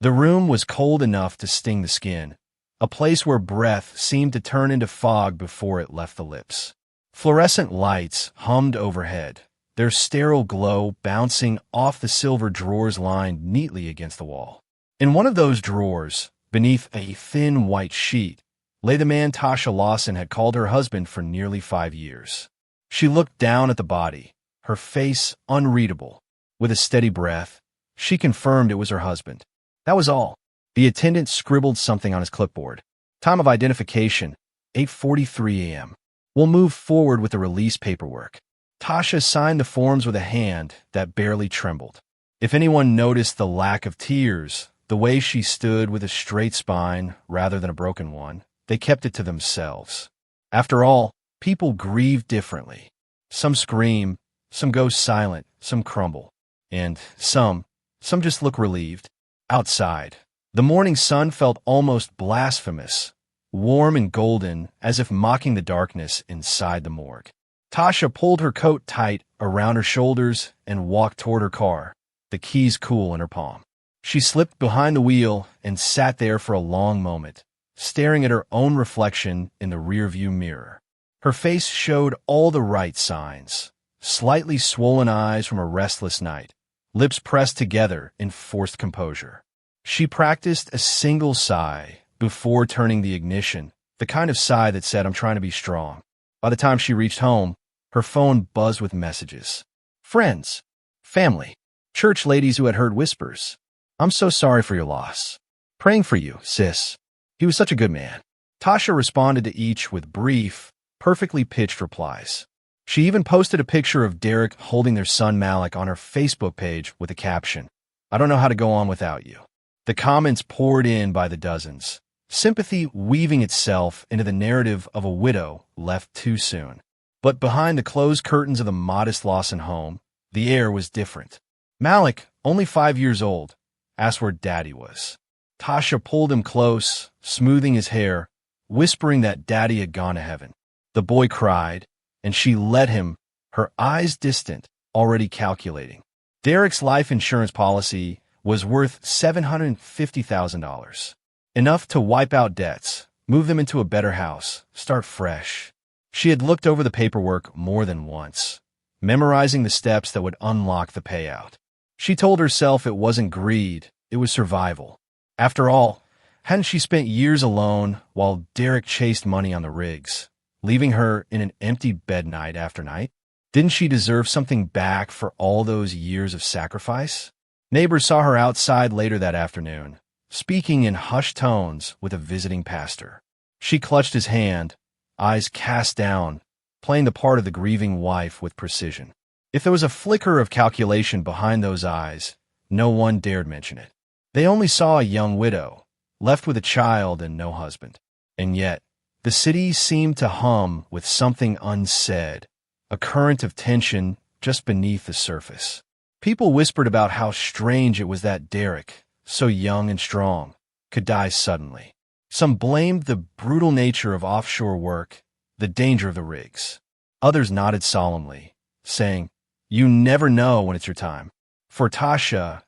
The room was cold enough to sting the skin, a place where breath seemed to turn into fog before it left the lips. Fluorescent lights hummed overhead, their sterile glow bouncing off the silver drawers lined neatly against the wall. In one of those drawers, beneath a thin white sheet, lay the man Tasha Lawson had called her husband for nearly 5 years. She looked down at the body, her face unreadable. With a steady breath, she confirmed it was her husband. That was all. The attendant scribbled something on his clipboard. Time of identification, 8:43 a.m. We'll move forward with the release paperwork. Tasha signed the forms with a hand that barely trembled. If anyone noticed the lack of tears, the way she stood with a straight spine rather than a broken one, they kept it to themselves. After all, people grieve differently. Some scream, some go silent, some crumble, and some just look relieved. Outside, the morning sun felt almost blasphemous, warm and golden, as if mocking the darkness inside the morgue. Tasha pulled her coat tight around her shoulders and walked toward her car, the keys cool in her palm. She slipped behind the wheel and sat there for a long moment, staring at her own reflection in the rearview mirror. Her face showed all the right signs: slightly swollen eyes from a restless night, lips pressed together in forced composure. She practiced a single sigh before turning the ignition, the kind of sigh that said, "I'm trying to be strong." By the time she reached home, her phone buzzed with messages. Friends, family, church ladies who had heard whispers. "I'm so sorry for your loss. Praying for you, sis. He was such a good man." Tasha responded to each with brief, perfectly pitched replies. She even posted a picture of Derek holding their son Malik on her Facebook page with a caption, "I don't know how to go on without you." The comments poured in by the dozens, sympathy weaving itself into the narrative of a widow left too soon. But behind the closed curtains of the modest Lawson home, the air was different. Malik, only 5 years old, asked where Daddy was. Tasha pulled him close, smoothing his hair, whispering that Daddy had gone to heaven. The boy cried, and she led him, her eyes distant, already calculating. Derek's life insurance policy was worth $750,000. Enough to wipe out debts, move them into a better house, start fresh. She had looked over the paperwork more than once, memorizing the steps that would unlock the payout. She told herself it wasn't greed, it was survival. After all, hadn't she spent years alone while Derek chased money on the rigs, leaving her in an empty bed night after night? Didn't she deserve something back for all those years of sacrifice? Neighbors saw her outside later that afternoon, speaking in hushed tones with a visiting pastor. She clutched his hand, eyes cast down, playing the part of the grieving wife with precision. If there was a flicker of calculation behind those eyes, no one dared mention it. They only saw a young widow, left with a child and no husband. And yet, the city seemed to hum with something unsaid, a current of tension just beneath the surface. People whispered about how strange it was that Derek, so young and strong, could die suddenly. Some blamed the brutal nature of offshore work, the danger of the rigs. Others nodded solemnly, saying, "You never know when it's your time." For Tasha,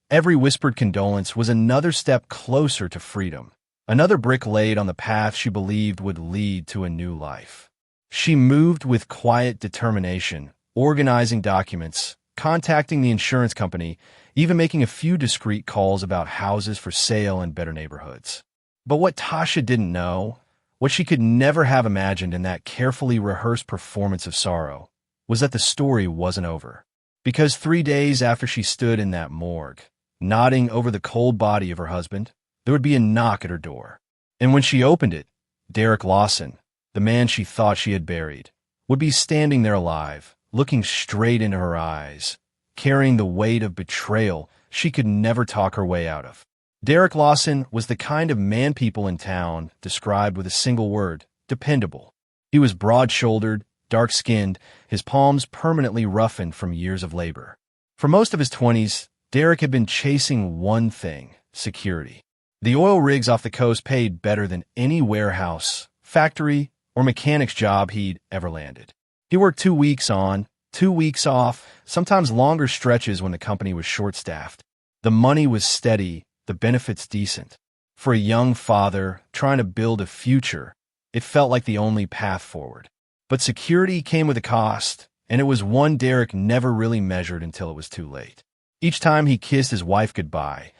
every whispered condolence was another step closer to freedom, another brick laid on the path she believed would lead to a new life. She moved with quiet determination, organizing documents, contacting the insurance company, even making a few discreet calls about houses for sale in better neighborhoods. But what Tasha didn't know, what she could never have imagined in that carefully rehearsed performance of sorrow, was that the story wasn't over. Because 3 days after she stood in that morgue, nodding over the cold body of her husband, there would be a knock at her door. And when she opened it, Derek Lawson, the man she thought she had buried, would be standing there alive, looking straight into her eyes, carrying the weight of betrayal she could never talk her way out of. Derek Lawson was the kind of man people in town described with a single word: dependable. He was broad-shouldered, dark-skinned, his palms permanently roughened from years of labor. For most of his 20s, Derek had been chasing one thing: security. The oil rigs off the coast paid better than any warehouse, factory, or mechanic's job he'd ever landed. He worked 2 weeks on, 2 weeks off, sometimes longer stretches when the company was short-staffed. The money was steady, the benefits decent. For a young father trying to build a future, it felt like the only path forward. But security came with a cost, and it was one Derek never really measured until it was too late. Each time he kissed his wife goodbye,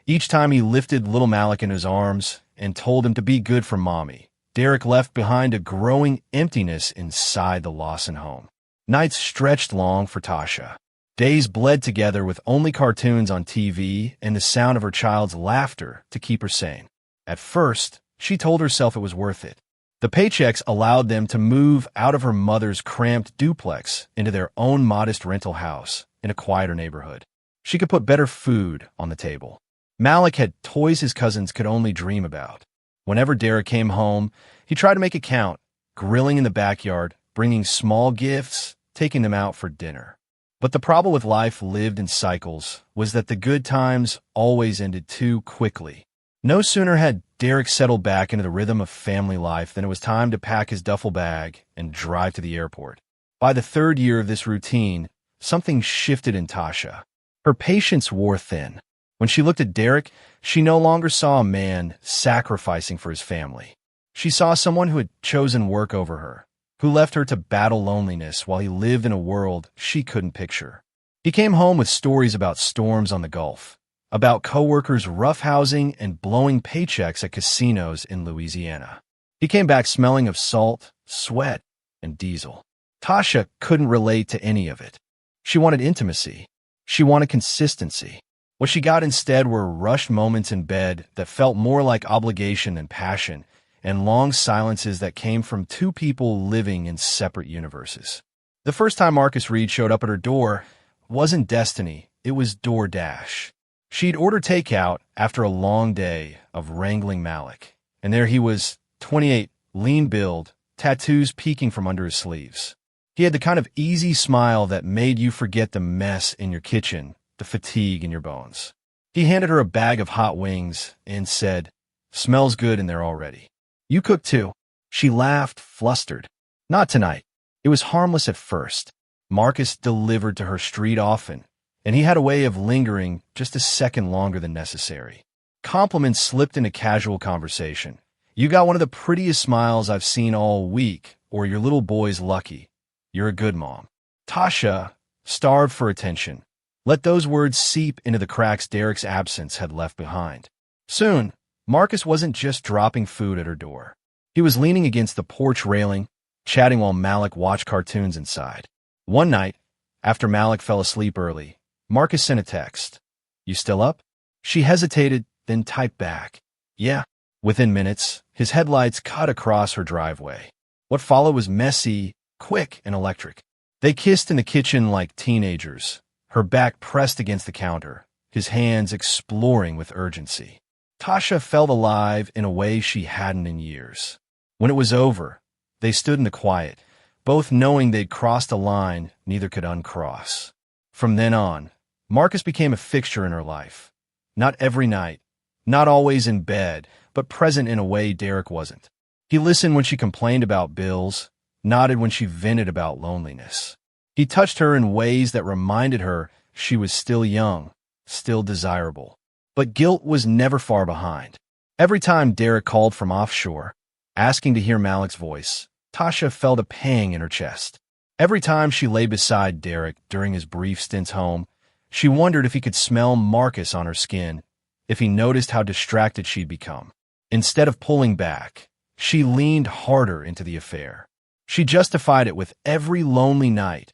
each time he lifted little Malik in his arms and told him to be good for mommy, Derek left behind a growing emptiness inside the Lawson home. Nights stretched long for Tasha. Days bled together with only cartoons on TV and the sound of her child's laughter to keep her sane. At first, she told herself it was worth it. The paychecks allowed them to move out of her mother's cramped duplex into their own modest rental house in a quieter neighborhood. She could put better food on the table. Malik had toys his cousins could only dream about. Whenever Derek came home, he tried to make it count, grilling in the backyard, bringing small gifts, taking them out for dinner. But the problem with life lived in cycles was that the good times always ended too quickly. No sooner had Derek settled back into the rhythm of family life than it was time to pack his duffel bag and drive to the airport. By the third year of this routine, something shifted in Tasha. Her patience wore thin. When she looked at Derek, she no longer saw a man sacrificing for his family. She saw someone who had chosen work over her, who left her to battle loneliness while he lived in a world she couldn't picture. He came home with stories about storms on the Gulf, about coworkers roughhousing and blowing paychecks at casinos in Louisiana. He came back smelling of salt, sweat, and diesel. Tasha couldn't relate to any of it. She wanted intimacy. She wanted consistency. What she got instead were rushed moments in bed that felt more like obligation than passion, and long silences that came from two people living in separate universes. The first time Marcus Reed showed up at her door wasn't destiny, it was DoorDash. She'd ordered takeout after a long day of wrangling Malik, and there he was, 28, lean build, tattoos peeking from under his sleeves. He had the kind of easy smile that made you forget the mess in your kitchen, the fatigue in your bones. He handed her a bag of hot wings and said, "Smells good in there already. You cook too." She laughed, flustered. Not tonight. It was harmless at first. Marcus delivered to her street often, and he had a way of lingering just a second longer than necessary. Compliments slipped into casual conversation. "You got one of the prettiest smiles I've seen all week," or "Your little boy's lucky. You're a good mom." Tasha starved for attention. Let those words seep into the cracks Derek's absence had left behind. Soon, Marcus wasn't just dropping food at her door. He was leaning against the porch railing, chatting while Malik watched cartoons inside. One night, after Malik fell asleep early, Marcus sent a text. "You still up?" She hesitated, then typed back, "Yeah." Within minutes, his headlights cut across her driveway. What followed was messy, quick, and electric. They kissed in the kitchen like teenagers, her back pressed against the counter, his hands exploring with urgency. Tasha felt alive in a way she hadn't in years. When it was over, they stood in the quiet, both knowing they'd crossed a line neither could uncross. From then on, Marcus became a fixture in her life. Not every night, not always in bed, but present in a way Derek wasn't. He listened when she complained about bills, nodded when she vented about loneliness. He touched her in ways that reminded her she was still young, still desirable. But guilt was never far behind. Every time Derek called from offshore, asking to hear Malik's voice, Tasha felt a pang in her chest. Every time she lay beside Derek during his brief stints home, she wondered if he could smell Marcus on her skin, if he noticed how distracted she'd become. Instead of pulling back, she leaned harder into the affair. She justified it with every lonely night,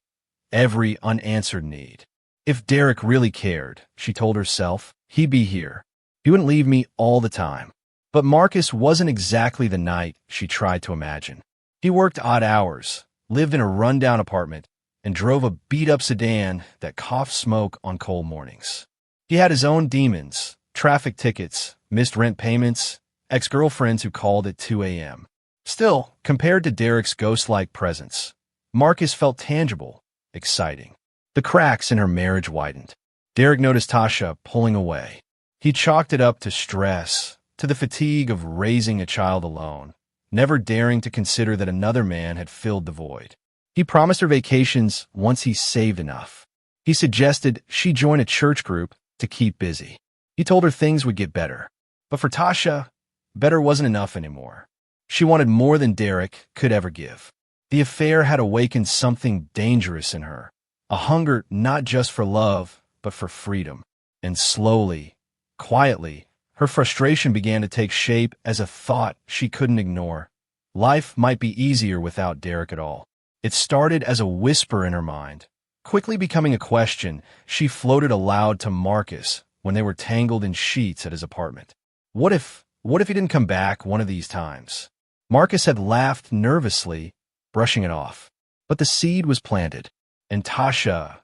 every unanswered need. If Derek really cared, she told herself, he'd be here. He wouldn't leave me all the time. But Marcus wasn't exactly the knight she tried to imagine. He worked odd hours, lived in a rundown apartment, and drove a beat-up sedan that coughed smoke on cold mornings. He had his own demons, traffic tickets, missed rent payments, ex-girlfriends who called at 2 a.m. Still, compared to Derek's ghost-like presence, Marcus felt tangible, exciting. The cracks in her marriage widened. Derek noticed Tasha pulling away. He chalked it up to stress, to the fatigue of raising a child alone, never daring to consider that another man had filled the void. He promised her vacations once he saved enough. He suggested she join a church group to keep busy. He told her things would get better. But for Tasha, better wasn't enough anymore. She wanted more than Derek could ever give. The affair had awakened something dangerous in her, a hunger not just for love, but for freedom. And slowly, quietly, her frustration began to take shape as a thought she couldn't ignore. Life might be easier without Derek at all. It started as a whisper in her mind, quickly becoming a question she floated aloud to Marcus when they were tangled in sheets at his apartment. What if he didn't come back one of these times? Marcus had laughed nervously, brushing it off. But the seed was planted, and Tasha,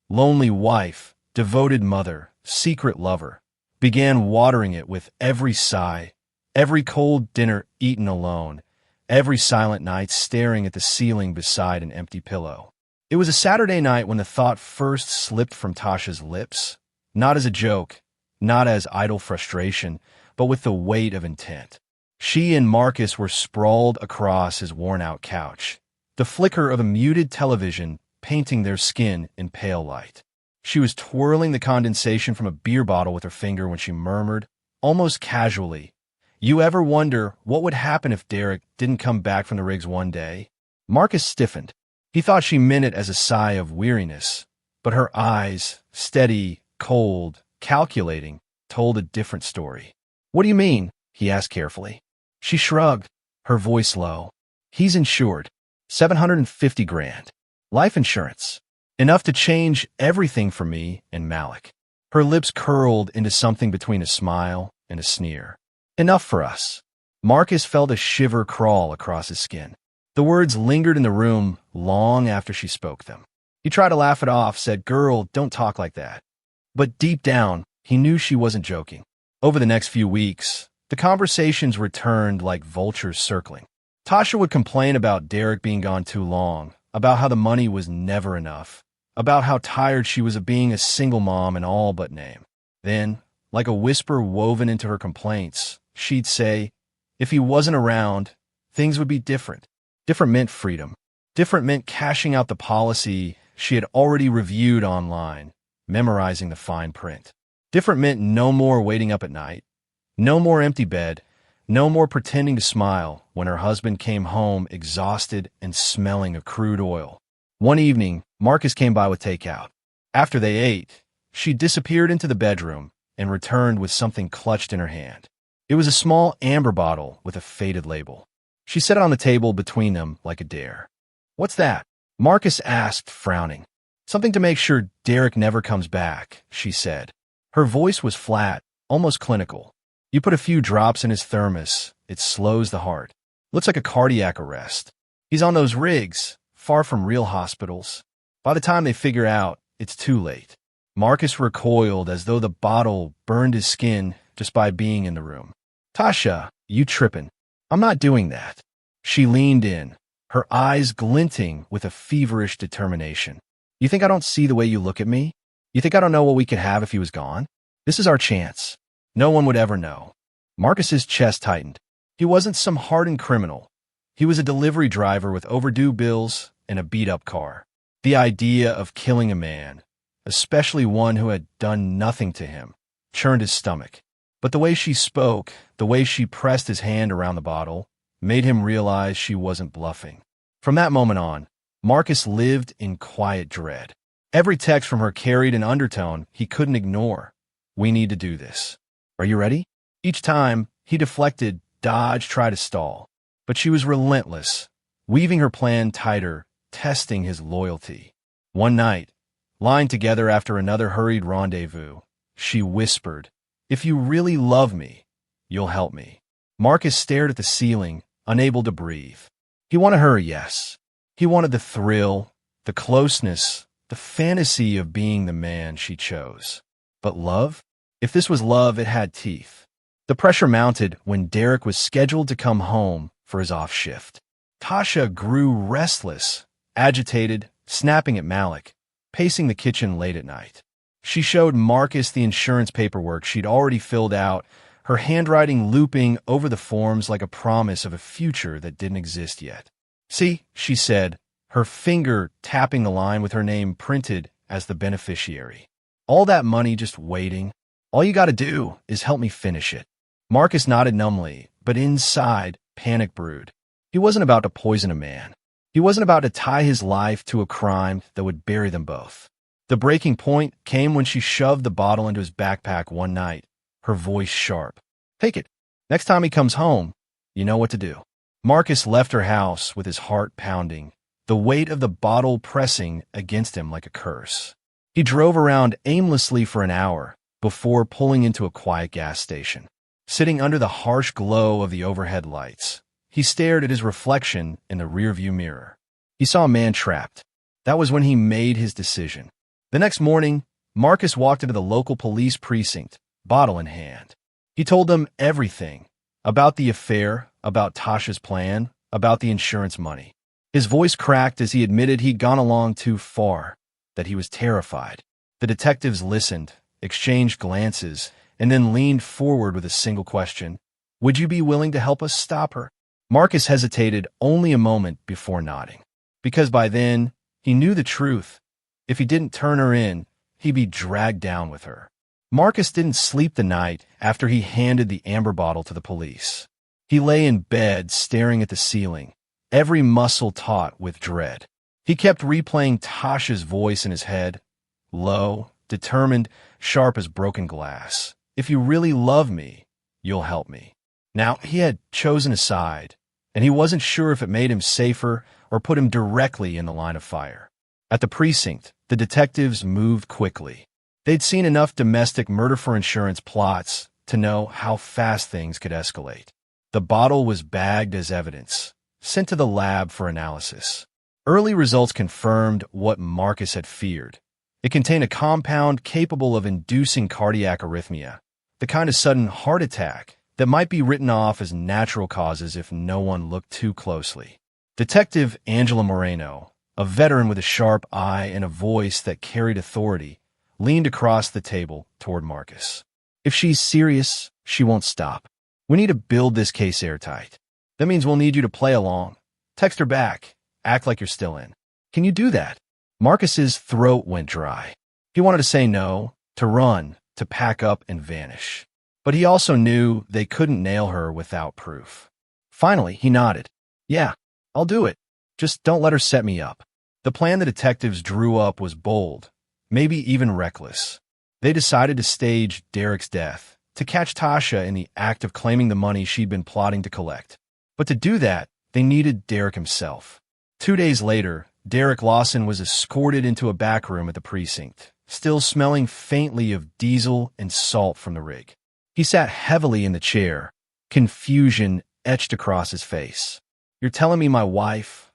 lonely wife, devoted mother, secret lover, began watering it with every sigh, every cold dinner eaten alone, every silent night staring at the ceiling beside an empty pillow. It was a Saturday night when the thought first slipped from Tasha's lips, not as a joke, not as idle frustration, but with the weight of intent. She and Marcus were sprawled across his worn-out couch, the flicker of a muted television painting their skin in pale light. She was twirling the condensation from a beer bottle with her finger when she murmured, almost casually, "You ever wonder what would happen if Derek didn't come back from the rigs one day?" Marcus stiffened. He thought she meant it as a sigh of weariness, but her eyes, steady, cold, calculating, told a different story. "What do you mean?" he asked carefully. She shrugged, her voice low. "He's insured. $750,000. Life insurance. Enough to change everything for me and Malik." Her lips curled into something between a smile and a sneer. "Enough for us." Marcus felt a shiver crawl across his skin. The words lingered in the room long after she spoke them. He tried to laugh it off, said, "Girl, don't talk like that." But deep down, he knew she wasn't joking. Over the next few weeks, the conversations returned like vultures circling. Tasha would complain about Derek being gone too long, about how the money was never enough, about how tired she was of being a single mom in all but name. Then, like a whisper woven into her complaints, she'd say, if he wasn't around, things would be different. Different meant freedom. Different meant cashing out the policy she had already reviewed online, memorizing the fine print. Different meant no more waiting up at night, no more empty bed, no more pretending to smile when her husband came home exhausted and smelling of crude oil. One evening, Marcus came by with takeout. After they ate, she disappeared into the bedroom and returned with something clutched in her hand. It was a small amber bottle with a faded label. She set it on the table between them like a dare. "What's that?" Marcus asked, frowning. "Something to make sure Derek never comes back," she said. Her voice was flat, almost clinical. "You put a few drops in his thermos. It slows the heart. Looks like a cardiac arrest. He's on those rigs, far from real hospitals. By the time they figure out, it's too late." Marcus recoiled as though the bottle burned his skin just by being in the room. "Tasha, you trippin'. I'm not doing that." She leaned in, her eyes glinting with a feverish determination. "You think I don't see the way you look at me? You think I don't know what we could have if he was gone? This is our chance. No one would ever know." Marcus's chest tightened. He wasn't some hardened criminal. He was a delivery driver with overdue bills and a beat-up car. The idea of killing a man, especially one who had done nothing to him, churned his stomach. But the way she spoke, the way she pressed his hand around the bottle, made him realize she wasn't bluffing. From that moment on, Marcus lived in quiet dread. Every text from her carried an undertone he couldn't ignore. "We need to do this. Are you ready?" Each time, he deflected, dodged, tried to stall. But she was relentless, weaving her plan tighter, testing his loyalty. One night, lying together after another hurried rendezvous, she whispered, "If you really love me, you'll help me." Marcus stared at the ceiling, unable to breathe. He wanted her, yes. He wanted the thrill, the closeness, the fantasy of being the man she chose. But love? If this was love, it had teeth. The pressure mounted when Derek was scheduled to come home for his off shift. Tasha grew restless, agitated, snapping at Malik, pacing the kitchen late at night. She showed Marcus the insurance paperwork she'd already filled out, her handwriting looping over the forms like a promise of a future that didn't exist yet. "See," she said, her finger tapping the line with her name printed as the beneficiary. "All that money just waiting. All you gotta do is help me finish it. Marcus nodded numbly, but inside, panic brewed. He wasn't about to poison a man. He wasn't about to tie his life to a crime that would bury them both. The breaking point came when she shoved the bottle into his backpack one night, her voice sharp. Take it. Next time he comes home, you know what to do. Marcus left her house with his heart pounding, the weight of the bottle pressing against him like a curse. He drove around aimlessly for an hour before pulling into a quiet gas station. Sitting under the harsh glow of the overhead lights, he stared at his reflection in the rearview mirror. He saw a man trapped. That was when he made his decision. The next morning, Marcus walked into the local police precinct, bottle in hand. He told them everything about the affair, about Tasha's plan, about the insurance money. His voice cracked as he admitted he'd gone along too far, that he was terrified. The detectives listened, exchanged glances, and then leaned forward with a single question. Would you be willing to help us stop her? Marcus hesitated only a moment before nodding, because by then, he knew the truth. If he didn't turn her in, he'd be dragged down with her. Marcus didn't sleep the night after he handed the amber bottle to the police. He lay in bed staring at the ceiling, every muscle taut with dread. He kept replaying Tasha's voice in his head, low, determined, sharp as broken glass. If you really love me, you'll help me. Now, he had chosen a side, and he wasn't sure if it made him safer or put him directly in the line of fire. At the precinct, the detectives moved quickly. They'd seen enough domestic murder-for-insurance plots to know how fast things could escalate. The bottle was bagged as evidence, sent to the lab for analysis. Early results confirmed what Marcus had feared. It contained a compound capable of inducing cardiac arrhythmia, the kind of sudden heart attack that might be written off as natural causes if no one looked too closely. Detective Angela Moreno, a veteran with a sharp eye and a voice that carried authority, leaned across the table toward Marcus. If she's serious, she won't stop. We need to build this case airtight. That means we'll need you to play along. Text her back. Act like you're still in. Can you do that? Marcus's throat went dry. He wanted to say no, to run, to pack up and vanish. But he also knew they couldn't nail her without proof. Finally, he nodded. Yeah, I'll do it. Just don't let her set me up. The plan the detectives drew up was bold, maybe even reckless. They decided to stage Derek's death, to catch Tasha in the act of claiming the money she'd been plotting to collect. But to do that, they needed Derek himself. 2 days later, Derek Lawson was escorted into a back room at the precinct, still smelling faintly of diesel and salt from the rig. He sat heavily in the chair, confusion etched across his face. You're telling me my wife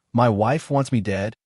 wants me dead?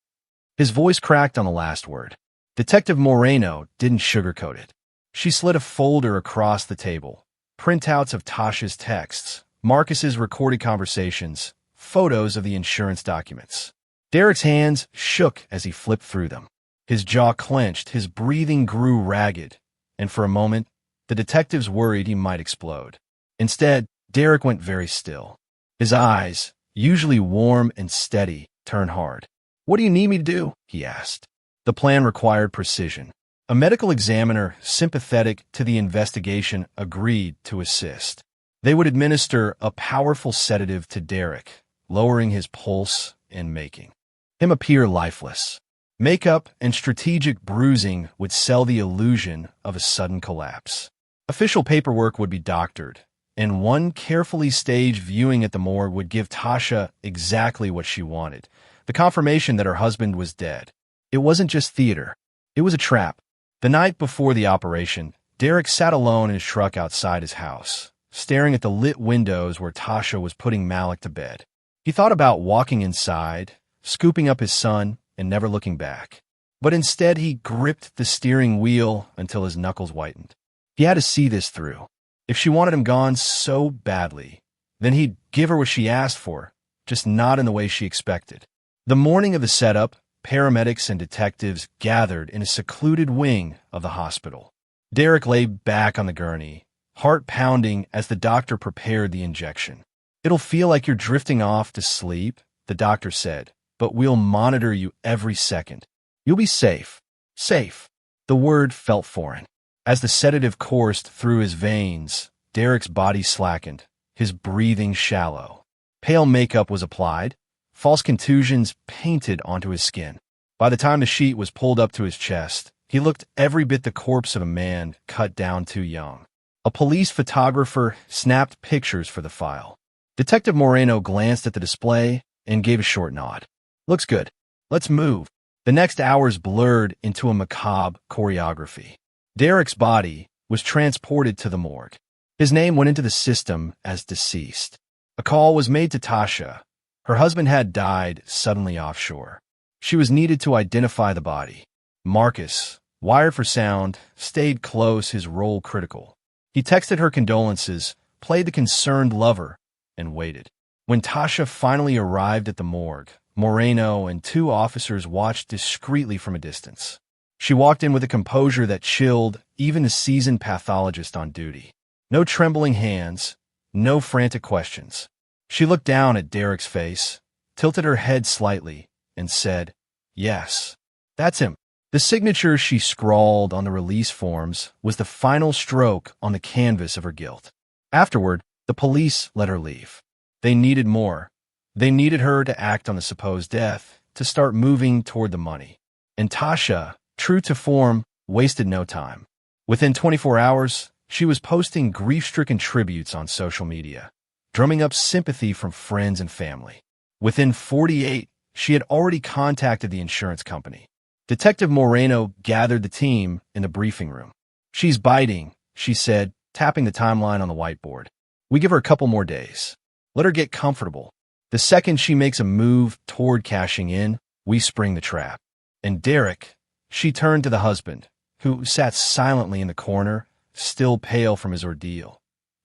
His voice cracked on the last word. Detective Moreno didn't sugarcoat it. She slid a folder across the table, printouts of Tasha's texts, Marcus's recorded conversations, photos of the insurance documents. Derek's hands shook as he flipped through them. His jaw clenched, his breathing grew ragged, and for a moment, the detectives worried he might explode. Instead, Derek went very still. His eyes, usually warm and steady, turned hard. What do you need me to do? He asked. The plan required precision. A medical examiner, sympathetic to the investigation, agreed to assist. They would administer a powerful sedative to Derek, lowering his pulse and making him appear lifeless. Makeup and strategic bruising would sell the illusion of a sudden collapse. Official paperwork would be doctored, and one carefully staged viewing at the morgue would give Tasha exactly what she wanted, the confirmation that her husband was dead. It wasn't just theater. It was a trap. The night before the operation, Derek sat alone in his truck outside his house, staring at the lit windows where Tasha was putting Malik to bed. He thought about walking inside, scooping up his son, and never looking back. But instead, he gripped the steering wheel until his knuckles whitened. He had to see this through. If she wanted him gone so badly, then he'd give her what she asked for, just not in the way she expected. The morning of the setup, paramedics and detectives gathered in a secluded wing of the hospital. Derek lay back on the gurney, heart pounding as the doctor prepared the injection. It'll feel like you're drifting off to sleep, the doctor said, but we'll monitor you every second. You'll be safe. Safe. The word felt foreign. As the sedative coursed through his veins, Derek's body slackened, his breathing shallow. Pale makeup was applied, false contusions painted onto his skin. By the time the sheet was pulled up to his chest, he looked every bit the corpse of a man cut down too young. A police photographer snapped pictures for the file. Detective Moreno glanced at the display and gave a short nod. "Looks good. Let's move." The next hours blurred into a macabre choreography. Derek's body was transported to the morgue. His name went into the system as deceased. A call was made to Tasha. Her husband had died suddenly offshore. She was needed to identify the body. Marcus, wired for sound, stayed close, his role critical. He texted her condolences, played the concerned lover, and waited. When Tasha finally arrived at the morgue, Moreno and two officers watched discreetly from a distance. She walked in with a composure that chilled even a seasoned pathologist on duty. No trembling hands, no frantic questions. She looked down at Derek's face, tilted her head slightly, and said, "Yes, that's him." The signature she scrawled on the release forms was the final stroke on the canvas of her guilt. Afterward, the police let her leave. They needed more. They needed her to act on the supposed death, to start moving toward the money. And Tasha, true to form, wasted no time. Within 24 hours, she was posting grief-stricken tributes on social media, drumming up sympathy from friends and family. Within 48, she had already contacted the insurance company. Detective Moreno gathered the team in the briefing room. "She's biting," she said, tapping the timeline on the whiteboard. "We give her a couple more days. Let her get comfortable. The second she makes a move toward cashing in, we spring the trap." And Derek, she turned to the husband, who sat silently in the corner, still pale from his ordeal.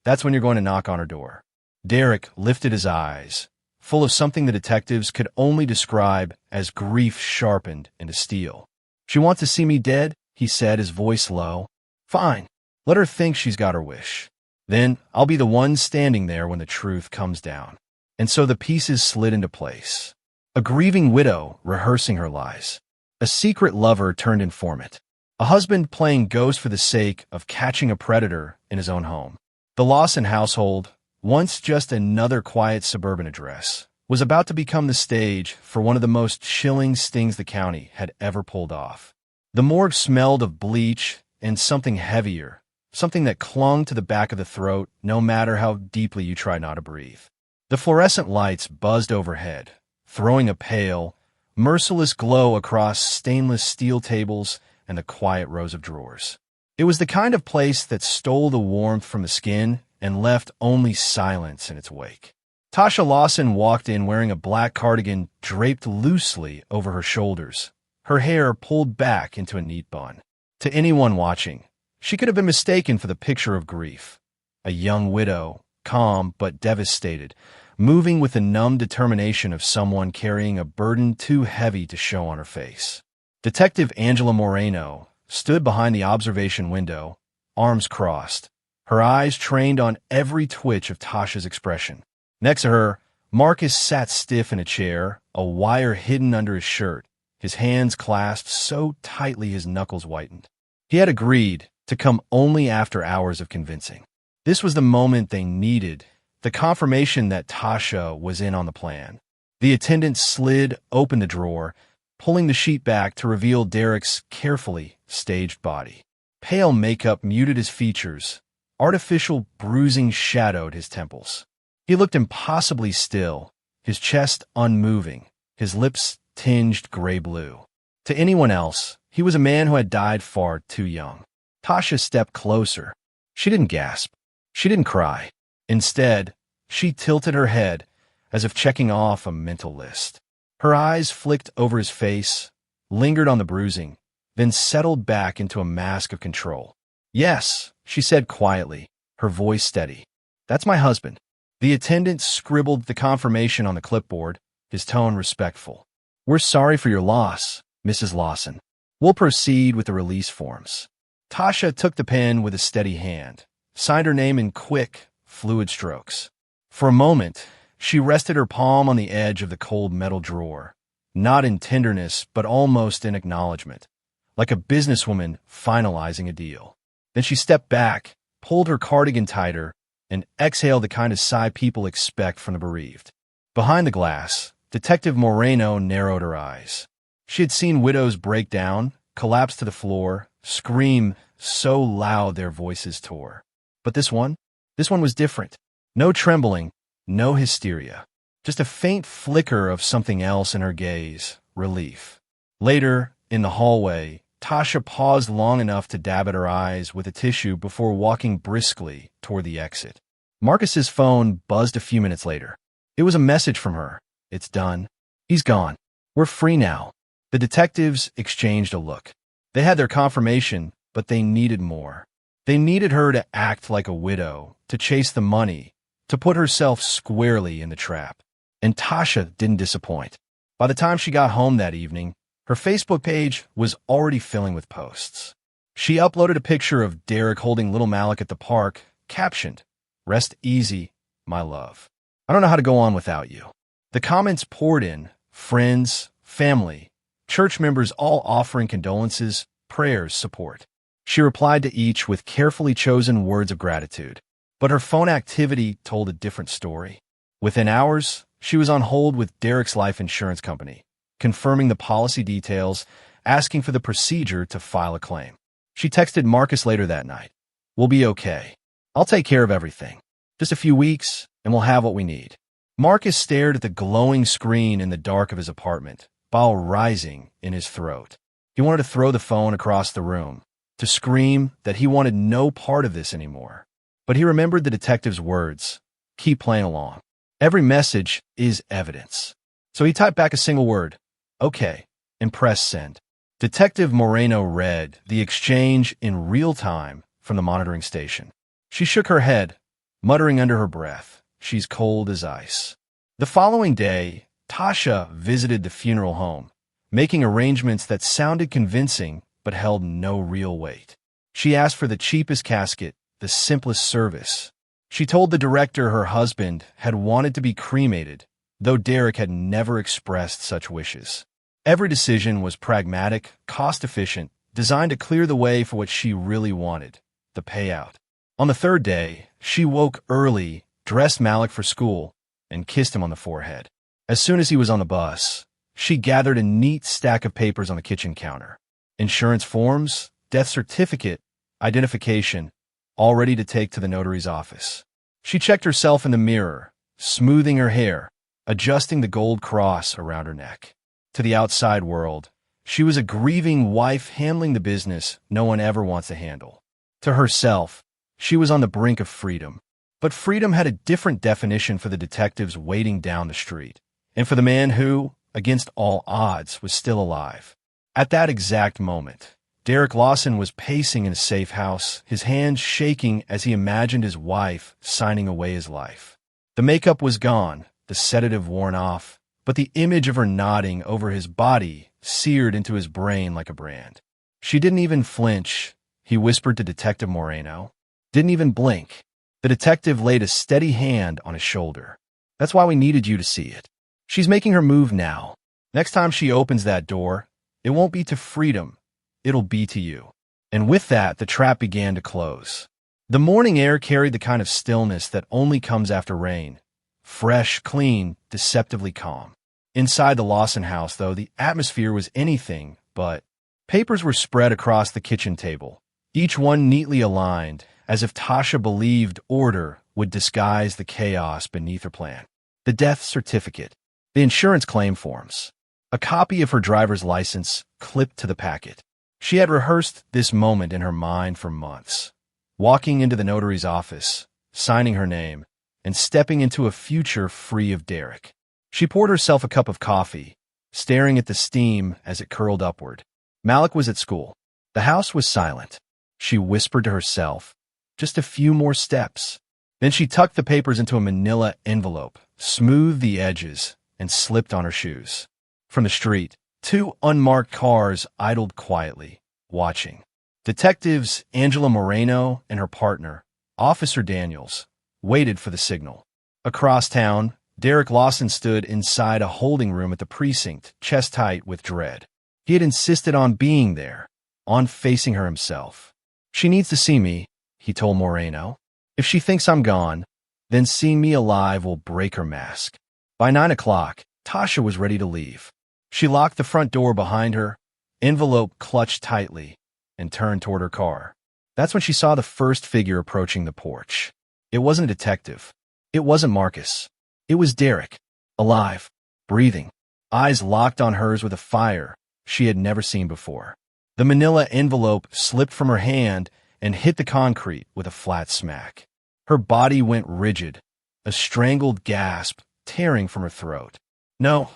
"That's when you're going to knock on her door." Derek lifted his eyes, full of something the detectives could only describe as grief sharpened into steel. "She wants to see me dead," he said, his voice low. "Fine. Let her think she's got her wish. Then I'll be the one standing there when the truth comes down." And so the pieces slid into place. A grieving widow rehearsing her lies. A secret lover turned informant. A husband playing ghost for the sake of catching a predator in his own home. The Lawson household, once just another quiet suburban address, was about to become the stage for one of the most chilling stings the county had ever pulled off. The morgue smelled of bleach and something heavier, something that clung to the back of the throat no matter how deeply you tried not to breathe. The fluorescent lights buzzed overhead, throwing a pale, merciless glow across stainless steel tables and the quiet rows of drawers. It was the kind of place that stole the warmth from the skin and left only silence in its wake. Tasha Lawson walked in wearing a black cardigan draped loosely over her shoulders, her hair pulled back into a neat bun. To anyone watching, she could have been mistaken for the picture of grief. A young widow, calm but devastated, moving with the numb determination of someone carrying a burden too heavy to show on her face. Detective Angela Moreno stood behind the observation window, arms crossed, her eyes trained on every twitch of Tasha's expression. Next to her, Marcus sat stiff in a chair, a wire hidden under his shirt, his hands clasped so tightly his knuckles whitened. He had agreed to come only after hours of convincing. This was the moment they needed, the confirmation that Tasha was in on the plan. The attendant slid open the drawer, pulling the sheet back to reveal Derek's carefully staged body. Pale makeup muted his features. Artificial bruising shadowed his temples. He looked impossibly still, his chest unmoving, his lips tinged gray-blue. To anyone else, he was a man who had died far too young. Tasha stepped closer. She didn't gasp. She didn't cry. Instead, she tilted her head, as if checking off a mental list. Her eyes flicked over his face, lingered on the bruising, then settled back into a mask of control. "Yes," she said quietly, her voice steady. "That's my husband." The attendant scribbled the confirmation on the clipboard, his tone respectful. "We're sorry for your loss, Mrs. Lawson. We'll proceed with the release forms." Tasha took the pen with a steady hand, signed her name in quick, fluid strokes. For a moment, she rested her palm on the edge of the cold metal drawer, not in tenderness but almost in acknowledgement, like a businesswoman finalizing a deal. Then she stepped back, pulled her cardigan tighter, and exhaled the kind of sigh people expect from the bereaved. Behind the glass, Detective Moreno narrowed her eyes. She had seen widows break down, collapse to the floor, scream so loud their voices tore. But this one was different. No trembling, no hysteria. Just a faint flicker of something else in her gaze, relief. Later, in the hallway, Tasha paused long enough to dab at her eyes with a tissue before walking briskly toward the exit. Marcus's phone buzzed a few minutes later. It was a message from her. It's done. He's gone. We're free now. The detectives exchanged a look. They had their confirmation, but they needed more. They needed her to act like a widow, to chase the money, to put herself squarely in the trap. And Tasha didn't disappoint. By the time she got home that evening, her Facebook page was already filling with posts. She uploaded a picture of Derek holding little Malik at the park, captioned, "Rest easy, my love. I don't know how to go on without you." The comments poured in, friends, family, church members all offering condolences, prayers, support. She replied to each with carefully chosen words of gratitude. But her phone activity told a different story. Within hours, she was on hold with Derek's life insurance company, confirming the policy details, asking for the procedure to file a claim. She texted Marcus later that night. "We'll be okay. I'll take care of everything. Just a few weeks, and we'll have what we need." Marcus stared at the glowing screen in the dark of his apartment, bile rising in his throat. He wanted to throw the phone across the room, to scream that he wanted no part of this anymore. But he remembered the detective's words, "Keep playing along. Every message is evidence." So he typed back a single word, "Okay," and pressed send. Detective Moreno read the exchange in real time from the monitoring station. She shook her head, muttering under her breath, "She's cold as ice." The following day, Tasha visited the funeral home, making arrangements that sounded convincing but held no real weight. She asked for the cheapest casket, the simplest service. She told the director her husband had wanted to be cremated, though Derek had never expressed such wishes. Every decision was pragmatic, cost-efficient, designed to clear the way for what she really wanted, the payout. On the third day, she woke early, dressed Malik for school, and kissed him on the forehead. As soon as he was on the bus, she gathered a neat stack of papers on the kitchen counter. Insurance forms, death certificate, identification, all ready to take to the notary's office. She checked herself in the mirror, smoothing her hair, adjusting the gold cross around her neck. To the outside world, she was a grieving wife handling the business no one ever wants to handle. To herself, she was on the brink of freedom. But freedom had a different definition for the detectives waiting down the street, and for the man who, against all odds, was still alive. At that exact moment, Derek Lawson was pacing in a safe house, his hands shaking as he imagined his wife signing away his life. The makeup was gone, the sedative worn off, but the image of her nodding over his body seared into his brain like a brand. She didn't even flinch, he whispered to Detective Moreno. Didn't even blink. The detective laid a steady hand on his shoulder. "That's why we needed you to see it. She's making her move now. Next time she opens that door, it won't be to freedom. It'll be to you." And with that, the trap began to close. The morning air carried the kind of stillness that only comes after rain. Fresh, clean, deceptively calm. Inside the Lawson house, though, the atmosphere was anything but. Papers were spread across the kitchen table, each one neatly aligned, as if Tasha believed order would disguise the chaos beneath her plan. The death certificate, the insurance claim forms, a copy of her driver's license clipped to the packet. She had rehearsed this moment in her mind for months, walking into the notary's office, signing her name, and stepping into a future free of Derek. She poured herself a cup of coffee, staring at the steam as it curled upward. Malik was at school. The house was silent. She whispered to herself, "Just a few more steps." Then she tucked the papers into a manila envelope, smoothed the edges, and slipped on her shoes. From the street, two unmarked cars idled quietly, watching. Detectives Angela Moreno and her partner, Officer Daniels, waited for the signal. Across town, Derek Lawson stood inside a holding room at the precinct, chest tight with dread. He had insisted on being there, on facing her himself. She needs to see me, he told Moreno. If she thinks I'm gone, then seeing me alive will break her mask. By 9 o'clock, Tasha was ready to leave. She locked the front door behind her, envelope clutched tightly, and turned toward her car. That's when she saw the first figure approaching the porch. It wasn't a detective. It wasn't Marcus. It was Derek, alive, breathing, eyes locked on hers with a fire she had never seen before. The manila envelope slipped from her hand and hit the concrete with a flat smack. Her body went rigid, a strangled gasp tearing from her throat. No,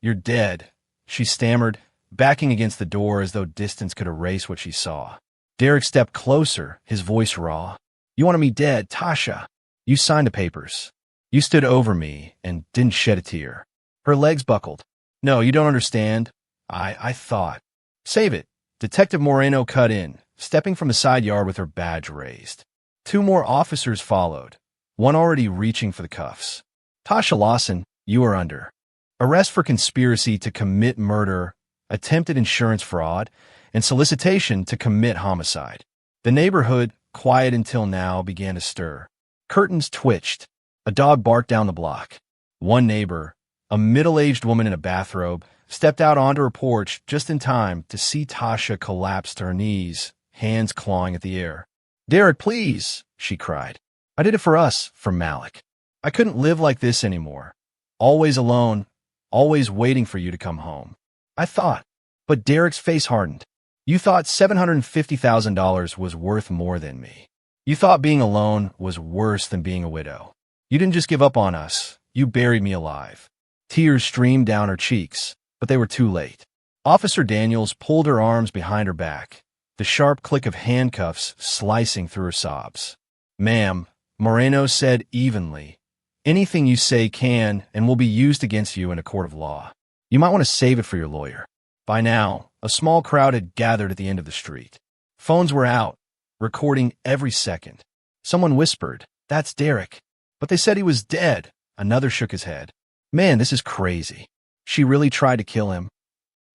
you're dead, she stammered, backing against the door as though distance could erase what she saw. Derek stepped closer, his voice raw. You wanted me dead, Tasha. You signed the papers. You stood over me and didn't shed a tear. Her legs buckled. No, you don't understand. I thought. Save it. Detective Moreno cut in, stepping from the side yard with her badge raised. 2 more officers followed, one already reaching for the cuffs. Tasha Lawson, you are under arrest for conspiracy to commit murder, attempted insurance fraud, and solicitation to commit homicide. The neighborhood, quiet until now, began to stir. Curtains twitched. A dog barked down the block. One neighbor, a middle-aged woman in a bathrobe, stepped out onto her porch just in time to see Tasha collapse to her knees, hands clawing at the air. Derek, please, she cried. I did it for us, for Malik. I couldn't live like this anymore. Always alone, always waiting for you to come home. I thought. But Derek's face hardened. You thought $750,000 was worth more than me. You thought being alone was worse than being a widow. You didn't just give up on us. You buried me alive. Tears streamed down her cheeks, but they were too late. Officer Daniels pulled her arms behind her back, the sharp click of handcuffs slicing through her sobs. Ma'am, Moreno said evenly, anything you say can and will be used against you in a court of law. You might want to save it for your lawyer. By now, a small crowd had gathered at the end of the street. Phones were out, recording every second. Someone whispered, that's Derek. But they said he was dead. Another shook his head. Man, this is crazy. She really tried to kill him.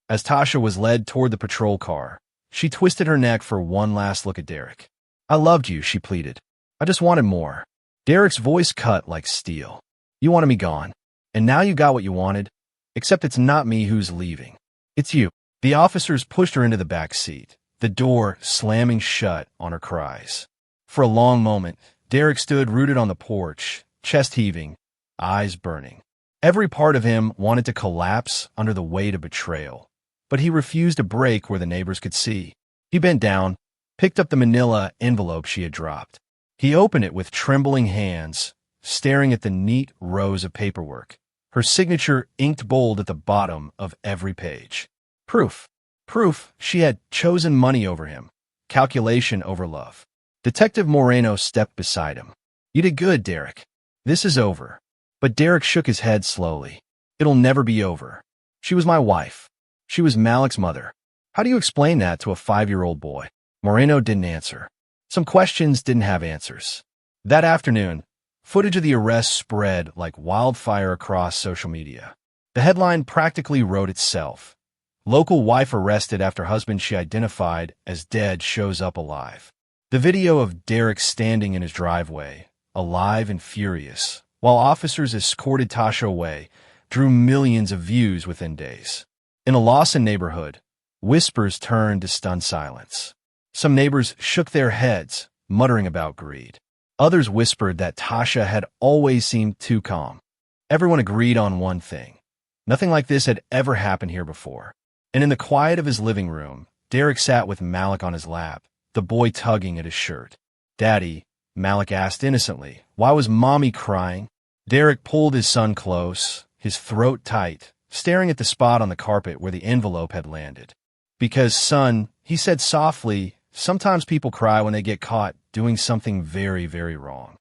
As Tasha was led toward the patrol car, she twisted her neck for one last look at Derek. I loved you, she pleaded. I just wanted more. Derek's voice cut like steel. You wanted me gone. And now you got what you wanted. Except it's not me who's leaving. It's you. The officers pushed her into the back seat, the door slamming shut on her cries. For a long moment, Derek stood rooted on the porch, chest heaving, eyes burning. Every part of him wanted to collapse under the weight of betrayal, but he refused to break where the neighbors could see. He bent down, picked up the manila envelope she had dropped. He opened it with trembling hands, staring at the neat rows of paperwork, her signature inked bold at the bottom of every page. Proof. Proof she had chosen money over him, calculation over love. Detective Moreno stepped beside him. You did good, Derek. This is over. But Derek shook his head slowly. It'll never be over. She was my wife. She was Malik's mother. How do you explain that to a 5-year-old boy? Moreno didn't answer. Some questions didn't have answers. That afternoon, footage of the arrest spread like wildfire across social media. The headline practically wrote itself. Local wife arrested after husband she identified as dead shows up alive. The video of Derek standing in his driveway, alive and furious, while officers escorted Tasha away, drew millions of views within days. In a Lawson neighborhood, whispers turned to stunned silence. Some neighbors shook their heads, muttering about greed. Others whispered that Tasha had always seemed too calm. Everyone agreed on one thing. Nothing like this had ever happened here before. And in the quiet of his living room, Derek sat with Malik on his lap, the boy tugging at his shirt. Daddy, Malik asked innocently, why was Mommy crying? Derek pulled his son close, his throat tight, staring at the spot on the carpet where the envelope had landed. Because, son, he said softly, sometimes people cry when they get caught doing something very, very wrong.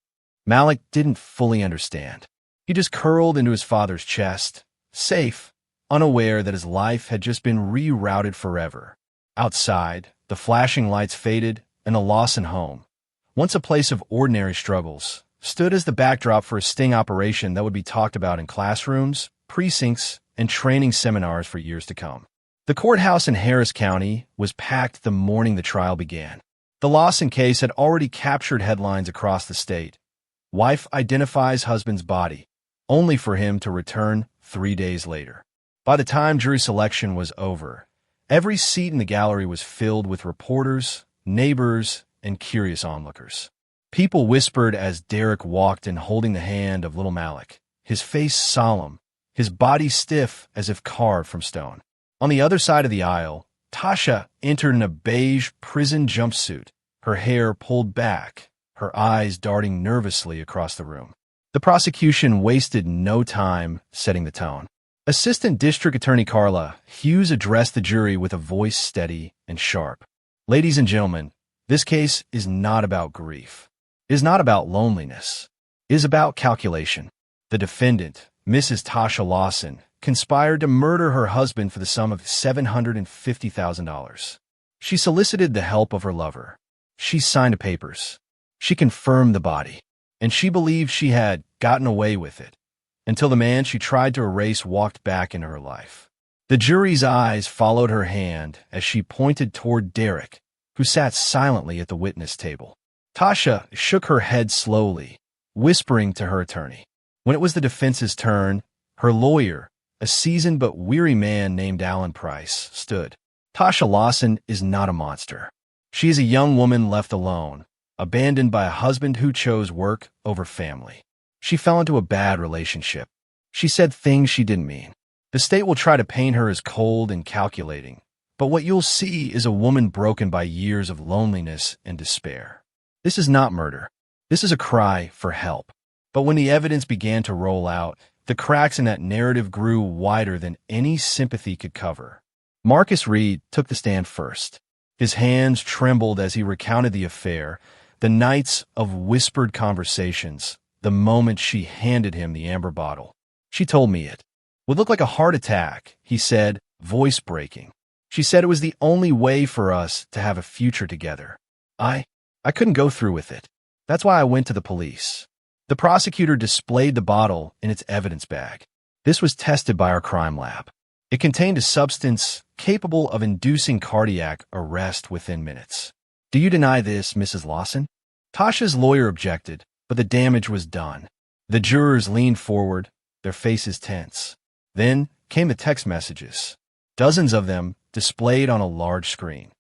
Malik didn't fully understand. He just curled into his father's chest, safe, unaware that his life had just been rerouted forever. Outside, the flashing lights faded, and the Lawson home, once a place of ordinary struggles, stood as the backdrop for a sting operation that would be talked about in classrooms, precincts, and training seminars for years to come. The courthouse in Harris County was packed the morning the trial began. The Lawson case had already captured headlines across the state. Wife identifies husband's body, only for him to return 3 days later. By the time jury selection was over, every seat in the gallery was filled with reporters, neighbors, and curious onlookers. People whispered as Derek walked in holding the hand of little Malik, his face solemn, his body stiff as if carved from stone. On the other side of the aisle, Tasha entered in a beige prison jumpsuit, her hair pulled back, her eyes darting nervously across the room. The prosecution wasted no time setting the tone. Assistant District Attorney Carla Hughes addressed the jury with a voice steady and sharp. Ladies and gentlemen, this case is not about grief. It is not about loneliness. It is about calculation. The defendant, Mrs. Tasha Lawson, conspired to murder her husband for the sum of $750,000. She solicited the help of her lover. She signed the papers. She confirmed the body. And she believed she had gotten away with it, until the man she tried to erase walked back into her life. The jury's eyes followed her hand as she pointed toward Derek, who sat silently at the witness table. Tasha shook her head slowly, whispering to her attorney. When it was the defense's turn, her lawyer, a seasoned but weary man named Alan Price, stood. Tasha Lawson is not a monster. She is a young woman left alone, abandoned by a husband who chose work over family. She fell into a bad relationship. She said things she didn't mean. The state will try to paint her as cold and calculating, but what you'll see is a woman broken by years of loneliness and despair. This is not murder. This is a cry for help. But when the evidence began to roll out, the cracks in that narrative grew wider than any sympathy could cover. Marcus Reed took the stand first. His hands trembled as he recounted the affair, the nights of whispered conversations, the moment she handed him the amber bottle. She told me it would look like a heart attack, he said, voice breaking. She said it was the only way for us to have a future together. I couldn't go through with it. That's why I went to the police. The prosecutor displayed the bottle in its evidence bag. This was tested by our crime lab. It contained a substance capable of inducing cardiac arrest within minutes. Do you deny this, Mrs. Lawson? Tasha's lawyer objected, but the damage was done. The jurors leaned forward, their faces tense. Then came the text messages, dozens of them displayed on a large screen.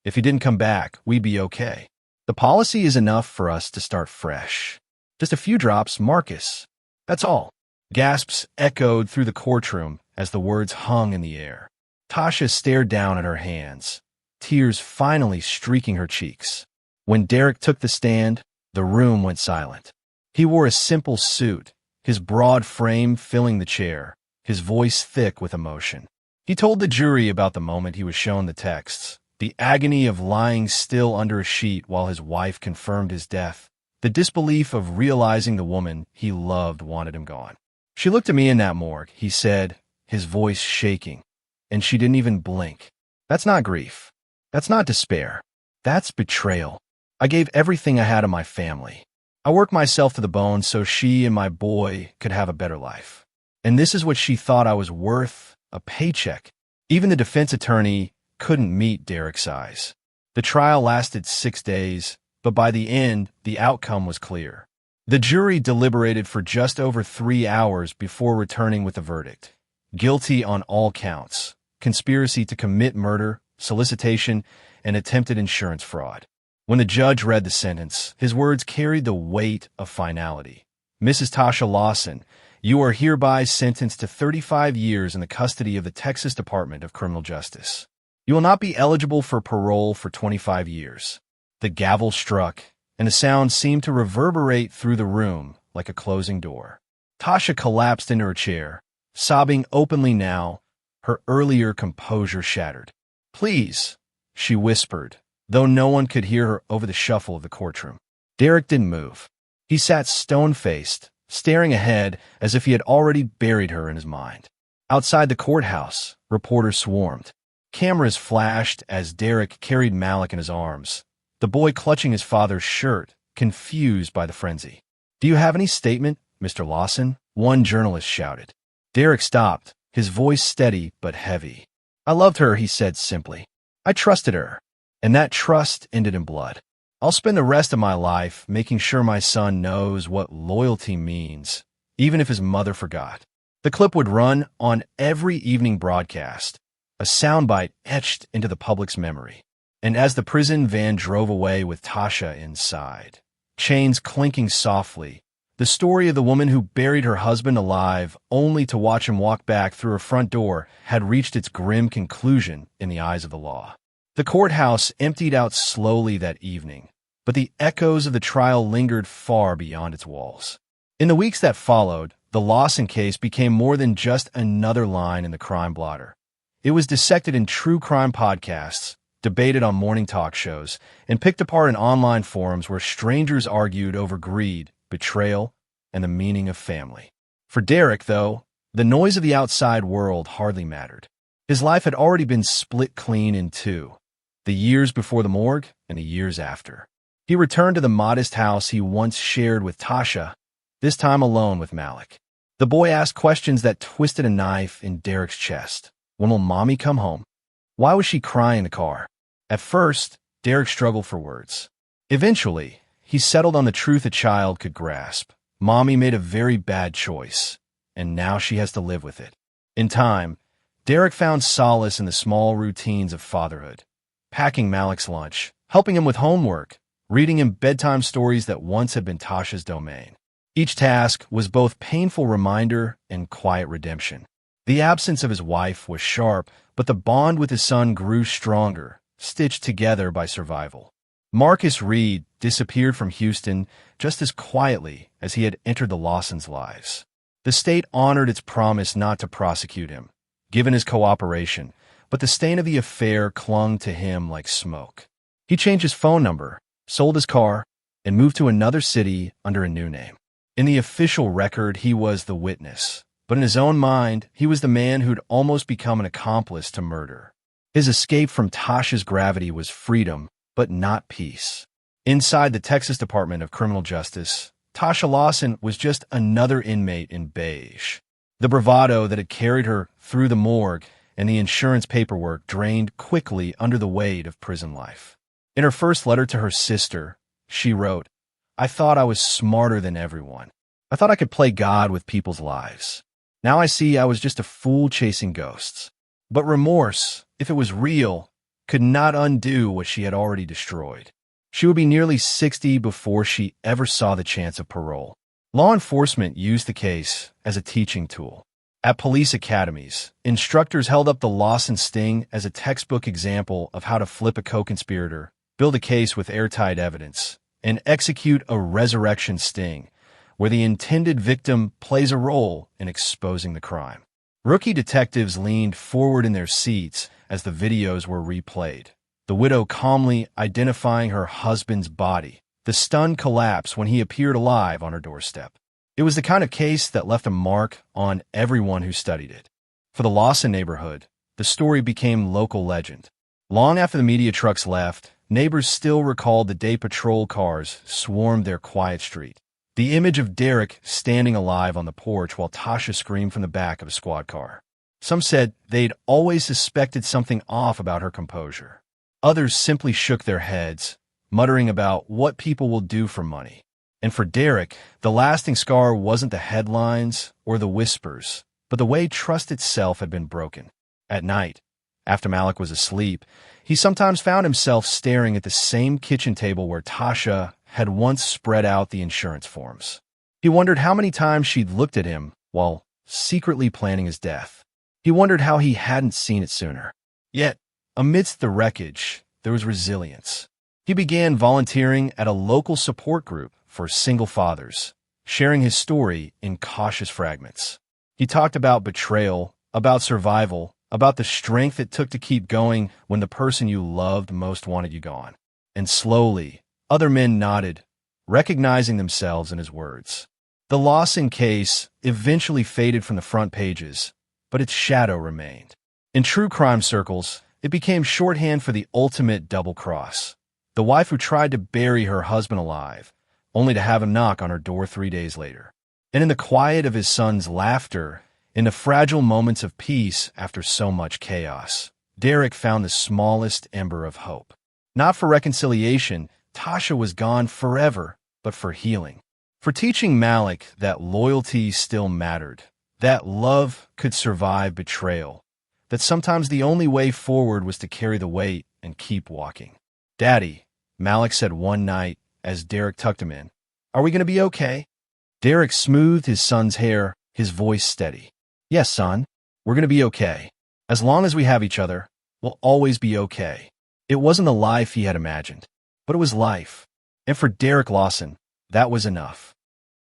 If he didn't come back, we'd be okay. The policy is enough for us to start fresh. Just a few drops, Marcus. That's all. Gasps echoed through the courtroom as the words hung in the air. Tasha stared down at her hands, tears finally streaking her cheeks. When Derek took the stand, the room went silent. He wore a simple suit, his broad frame filling the chair, his voice thick with emotion. He told the jury about the moment he was shown the texts, the agony of lying still under a sheet while his wife confirmed his death, the disbelief of realizing the woman he loved wanted him gone. She looked at me in that morgue, he said, his voice shaking, and she didn't even blink. That's not grief. That's not despair. That's betrayal. I gave everything I had of my family. I worked myself to the bone so she and my boy could have a better life. And this is what she thought I was worth, a paycheck. Even the defense attorney couldn't meet Derek's eyes. The trial lasted 6 days, but by the end, the outcome was clear. The jury deliberated for just over 3 hours before returning with a verdict. Guilty on all counts: conspiracy to commit murder, solicitation, and attempted insurance fraud. When the judge read the sentence, his words carried the weight of finality. Mrs. Tasha Lawson, you are hereby sentenced to 35 years in the custody of the Texas Department of Criminal Justice. You will not be eligible for parole for 25 years. The gavel struck, and the sound seemed to reverberate through the room like a closing door. Tasha collapsed into her chair, sobbing openly now, her earlier composure shattered. Please, she whispered, though no one could hear her over the shuffle of the courtroom. Derek didn't move. He sat stone-faced, staring ahead as if he had already buried her in his mind. Outside the courthouse, reporters swarmed. Cameras flashed as Derek carried Malik in his arms, the boy clutching his father's shirt, confused by the frenzy. Do you have any statement, Mr. Lawson? One journalist shouted. Derek stopped, his voice steady but heavy. I loved her, he said simply. I trusted her, and that trust ended in blood. I'll spend the rest of my life making sure my son knows what loyalty means, even if his mother forgot. The clip would run on every evening broadcast, a soundbite etched into the public's memory. And as the prison van drove away with Tasha inside, chains clinking softly, the story of the woman who buried her husband alive only to watch him walk back through her front door had reached its grim conclusion in the eyes of the law. The courthouse emptied out slowly that evening, but the echoes of the trial lingered far beyond its walls. In the weeks that followed, the Lawson case became more than just another line in the crime blotter. It was dissected in true crime podcasts, debated on morning talk shows, and picked apart in online forums where strangers argued over greed, betrayal, and the meaning of family. For Derek, though, the noise of the outside world hardly mattered. His life had already been split clean in two, the years before the morgue and the years after. He returned to the modest house he once shared with Tasha, this time alone with Malik. The boy asked questions that twisted a knife in Derek's chest. When will Mommy come home? Why was she crying in the car? At first, Derek struggled for words. Eventually, he settled on the truth a child could grasp. Mommy made a very bad choice, and now she has to live with it. In time, Derek found solace in the small routines of fatherhood, packing Malik's lunch, helping him with homework, reading him bedtime stories that once had been Tasha's domain. Each task was both painful reminder and quiet redemption. The absence of his wife was sharp, but the bond with his son grew stronger, stitched together by survival. Marcus Reed disappeared from Houston just as quietly as he had entered the Lawsons' lives. The state honored its promise not to prosecute him, given his cooperation, but the stain of the affair clung to him like smoke. He changed his phone number, sold his car, and moved to another city under a new name. In the official record, he was the witness, but in his own mind, he was the man who'd almost become an accomplice to murder. His escape from Tasha's gravity was freedom, but not peace. Inside the Texas Department of Criminal Justice, Tasha Lawson was just another inmate in beige. The bravado that had carried her through the morgue and the insurance paperwork drained quickly under the weight of prison life. In her first letter to her sister, she wrote, "I thought I was smarter than everyone. I thought I could play God with people's lives. Now I see I was just a fool chasing ghosts." But remorse, if it was real, could not undo what she had already destroyed. She would be nearly 60 before she ever saw the chance of parole. Law enforcement used the case as a teaching tool. At police academies, instructors held up the Lawson sting as a textbook example of how to flip a co-conspirator, build a case with airtight evidence, and execute a resurrection sting, where the intended victim plays a role in exposing the crime. Rookie detectives leaned forward in their seats as the videos were replayed, the widow calmly identifying her husband's body, the stunned collapse when he appeared alive on her doorstep. It was the kind of case that left a mark on everyone who studied it. For the Lawson neighborhood, the story became local legend. Long after the media trucks left, neighbors still recalled the day patrol cars swarmed their quiet street. The image of Derek standing alive on the porch while Tasha screamed from the back of a squad car. Some said they'd always suspected something off about her composure. Others simply shook their heads, muttering about what people will do for money. And for Derek, the lasting scar wasn't the headlines or the whispers, but the way trust itself had been broken. At night, after Malik was asleep, he sometimes found himself staring at the same kitchen table where Tasha had once spread out the insurance forms. He wondered how many times she'd looked at him while secretly planning his death. He wondered how he hadn't seen it sooner. Yet, amidst the wreckage, there was resilience. He began volunteering at a local support group for single fathers, sharing his story in cautious fragments. He talked about betrayal, about survival, about the strength it took to keep going when the person you loved most wanted you gone. And slowly, other men nodded, recognizing themselves in his words. The Lawson case eventually faded from the front pages, but its shadow remained. In true crime circles, it became shorthand for the ultimate double cross. The wife who tried to bury her husband alive, only to have him knock on her door 3 days later. And in the quiet of his son's laughter, in the fragile moments of peace after so much chaos, Derek found the smallest ember of hope. Not for reconciliation, Tasha was gone forever, but for healing. For teaching Malik that loyalty still mattered, that love could survive betrayal, that sometimes the only way forward was to carry the weight and keep walking. "Daddy," Malik said one night as Derek tucked him in, "are we going to be okay?" Derek smoothed his son's hair, his voice steady. "Yes, son, we're going to be okay. As long as we have each other, we'll always be okay." It wasn't the life he had imagined, but it was life. And for Derek Lawson, that was enough.